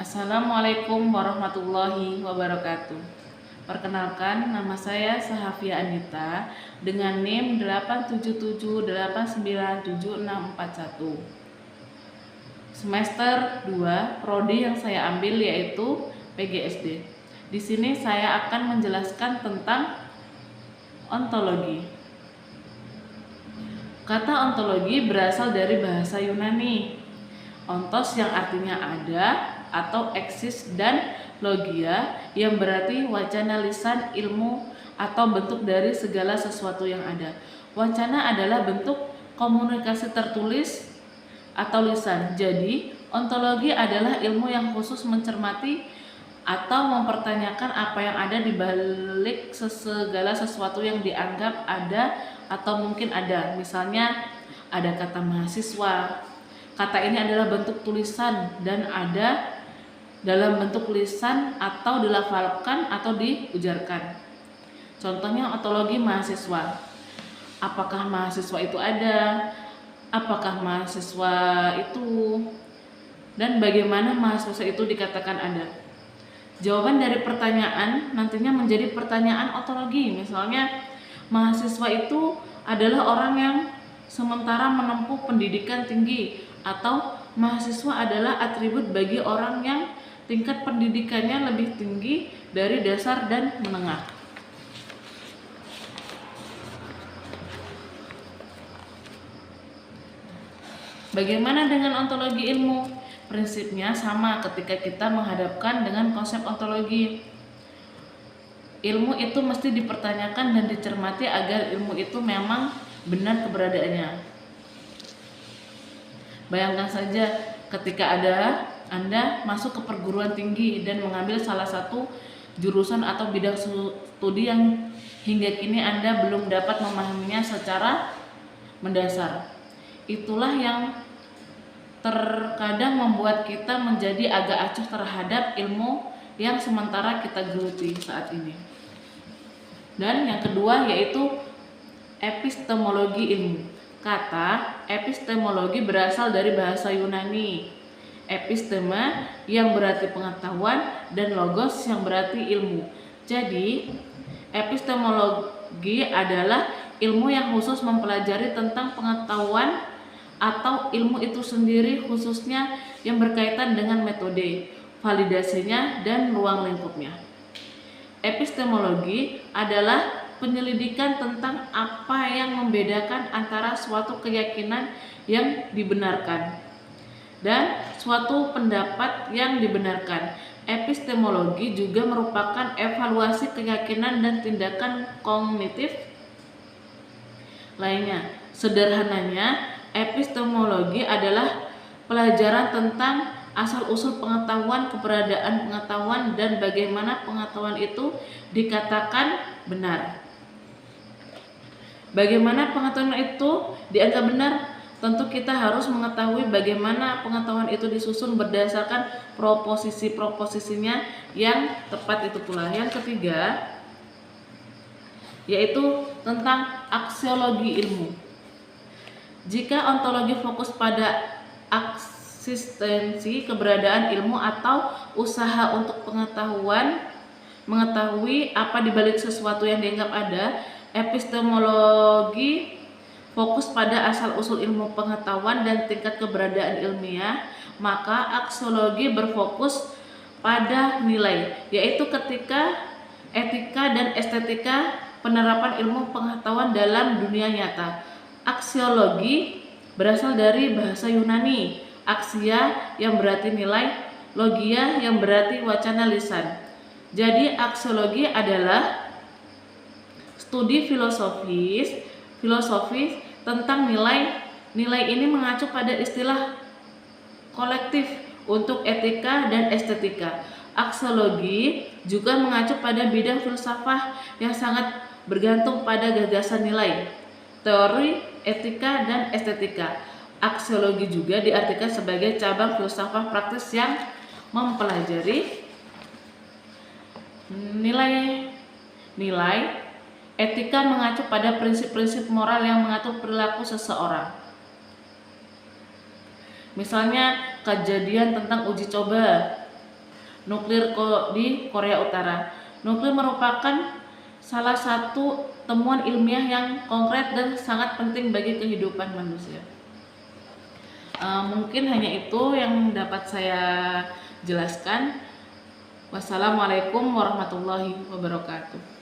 Assalamualaikum warahmatullahi wabarakatuh. Perkenalkan, nama saya Sahafia Anita dengan NIM 877897641. Semester 2, prodi yang saya ambil yaitu PGSD. Di sini saya akan menjelaskan tentang ontologi. Kata ontologi berasal dari bahasa Yunani. Ontos yang artinya ada atau eksis, dan logia yang berarti wacana, lisan, ilmu atau bentuk dari segala sesuatu yang ada. Wacana adalah bentuk komunikasi tertulis atau lisan. Jadi, ontologi adalah ilmu yang khusus mencermati atau mempertanyakan apa yang ada di balik segala sesuatu yang dianggap ada atau mungkin ada. Misalnya, ada kata mahasiswa. Kata ini adalah bentuk tulisan dan ada dalam bentuk lisan atau dilafalkan atau diujarkan. Contohnya ontologi mahasiswa. Apakah mahasiswa itu ada? Apakah mahasiswa itu? Dan bagaimana mahasiswa itu dikatakan ada? Jawaban dari pertanyaan nantinya menjadi pertanyaan ontologi. Misalnya, mahasiswa itu adalah orang yang sementara menempuh pendidikan tinggi, atau mahasiswa adalah atribut bagi orang yang tingkat pendidikannya lebih tinggi dari dasar dan menengah. Bagaimana dengan ontologi ilmu? Prinsipnya sama ketika kita menghadapkan dengan konsep ontologi. Ilmu itu mesti dipertanyakan dan dicermati agar ilmu itu memang benar keberadaannya. Bayangkan saja ketika Anda masuk ke perguruan tinggi dan mengambil salah satu jurusan atau bidang studi yang hingga kini Anda belum dapat memahaminya secara mendasar. Itulah yang terkadang membuat kita menjadi agak acuh terhadap ilmu yang sementara kita geluti saat ini. Dan yang kedua yaitu epistemologi ilmu. Kata epistemologi berasal dari bahasa Yunani. Episteme yang berarti pengetahuan dan logos yang berarti ilmu. Jadi, epistemologi adalah ilmu yang khusus mempelajari tentang pengetahuan atau ilmu itu sendiri, khususnya yang berkaitan dengan metode, validasinya, dan ruang lingkupnya. Epistemologi adalah penyelidikan tentang apa yang membedakan antara suatu keyakinan yang dibenarkan dan suatu pendapat yang dibenarkan. Epistemologi juga merupakan evaluasi keyakinan dan tindakan kognitif lainnya. Sederhananya, epistemologi adalah pelajaran tentang asal-usul pengetahuan, keberadaan pengetahuan, dan bagaimana pengetahuan itu dikatakan benar. Bagaimana pengetahuan itu dianggap benar? Tentu kita harus mengetahui bagaimana pengetahuan itu disusun berdasarkan proposisi-proposisinya yang tepat itu pula. Yang ketiga yaitu tentang aksiologi ilmu. Jika ontologi fokus pada eksistensi keberadaan ilmu atau usaha untuk mengetahui apa dibalik sesuatu yang dianggap ada, epistemologi fokus pada asal-usul ilmu pengetahuan dan tingkat keberadaan ilmiah, maka aksiologi berfokus pada nilai, yaitu ketika etika dan estetika penerapan ilmu pengetahuan dalam dunia nyata. Aksiologi berasal dari bahasa Yunani, aksia yang berarti nilai, logia yang berarti wacana, lisan. Jadi aksiologi adalah studi filosofis tentang nilai. Nilai ini mengacu pada istilah kolektif untuk etika dan estetika. Aksiologi juga mengacu pada bidang filsafat yang sangat bergantung pada gagasan nilai, teori, etika, dan estetika. Aksiologi juga diartikan sebagai cabang filsafat praktis yang mempelajari nilai. Etika mengacu pada prinsip-prinsip moral yang mengatur perilaku seseorang. Misalnya kejadian tentang uji coba. nuklir di Korea Utara. Nuklir merupakan salah satu temuan ilmiah yang konkret dan sangat penting bagi kehidupan manusia. Mungkin hanya itu yang dapat saya jelaskan. Wassalamualaikum warahmatullahi wabarakatuh.